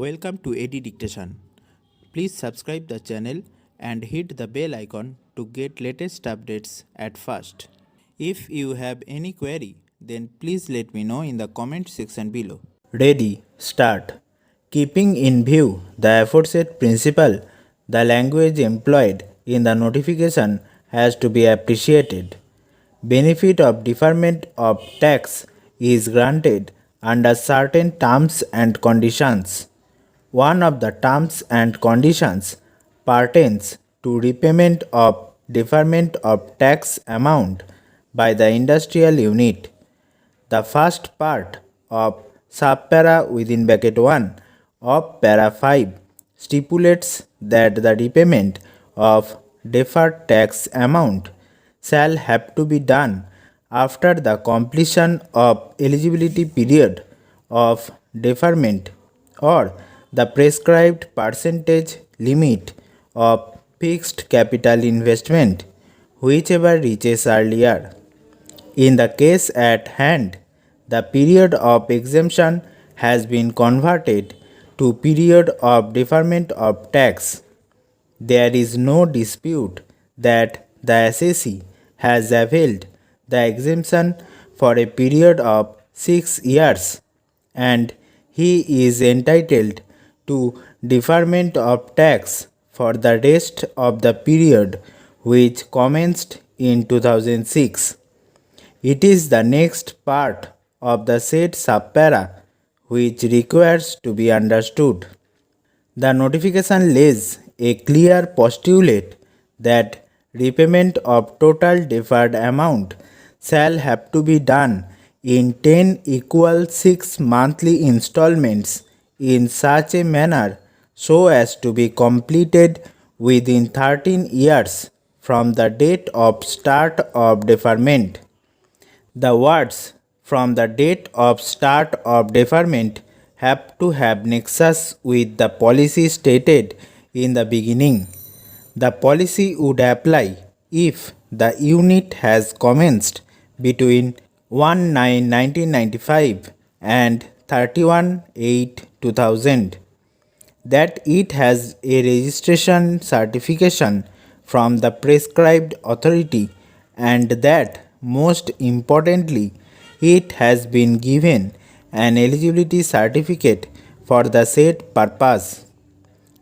Welcome to AD Dictation. Please subscribe the channel and hit the bell icon to get latest updates at first. If you have any query, then please let me know in the comment section below. Ready, start. Keeping in view the aforesaid principle, the language employed in the notification has to be appreciated. Benefit of deferment of tax is granted under certain terms and conditions. One of the terms and conditions pertains to repayment of deferment of tax amount by the industrial unit. The first part of subpara within bracket 1 of para 5 stipulates that the repayment of deferred tax amount shall have to be done after the completion of eligibility period of deferment or the prescribed percentage limit of fixed capital investment, whichever reaches earlier. In the case at hand, the period of exemption has been converted to period of deferment of tax. There is no dispute that the assessee has availed the exemption for a period of 6 years and he is entitled to deferment of tax for the rest of the period which commenced in 2006. It is the next part of the said subpara which requires to be understood. The notification lays a clear postulate that repayment of total deferred amount shall have to be done in 10 equal 6 monthly installments in such a manner so as to be completed within 13 years from the date of start of deferment. The words "from the date of start of deferment" have to have nexus with the policy stated in the beginning. The policy would apply if the unit has commenced between 1/9/1995 and 31/8/2000, that it has a registration certification from the prescribed authority, and that, most importantly, it has been given an eligibility certificate for the said purpose.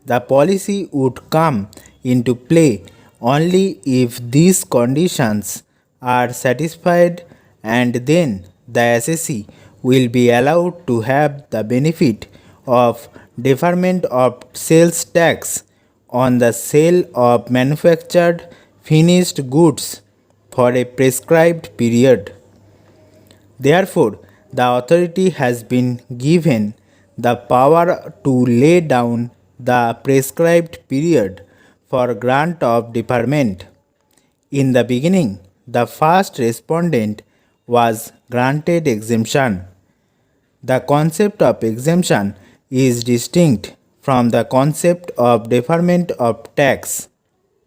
The policy would come into play only if these conditions are satisfied, and then the assessee will be allowed to have the benefit of deferment of sales tax on the sale of manufactured finished goods for a prescribed period. Therefore, the authority has been given the power to lay down the prescribed period for grant of deferment. In the beginning, the first respondent was granted exemption. The concept of exemption is distinct from the concept of deferment of tax.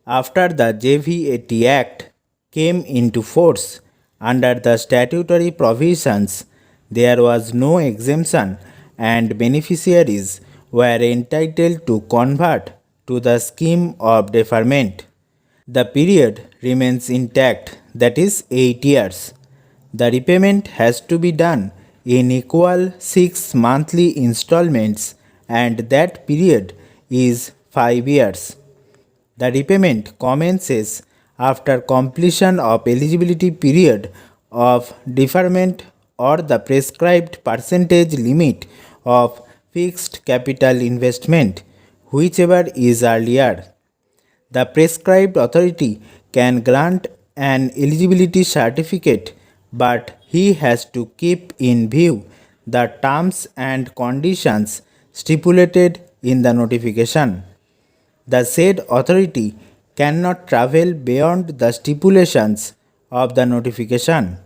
After the JVAT Act came into force, under the statutory provisions, there was no exemption and beneficiaries were entitled to convert to the scheme of deferment. The period remains intact, that is 8 years. The repayment has to be done in equal 6 monthly installments, and that period is 5 years. The repayment commences after completion of eligibility period of deferment or the prescribed percentage limit of fixed capital investment, whichever is earlier. The prescribed authority can grant an eligibility certificate, but he has to keep in view the terms and conditions stipulated in the notification. The said authority cannot travel beyond the stipulations of the notification.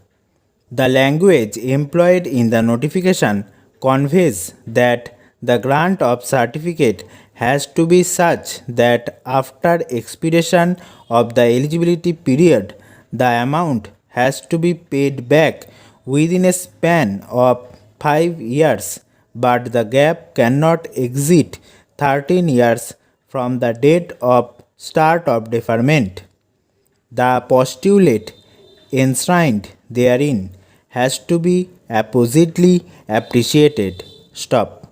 The language employed in the notification conveys that the grant of certificate has to be such that after expiration of the eligibility period, the amount has to be paid back within a span of 5 years but the gap cannot exceed 13 years from the date of start of deferment. The postulate enshrined therein has to be appositely appreciated. Stop.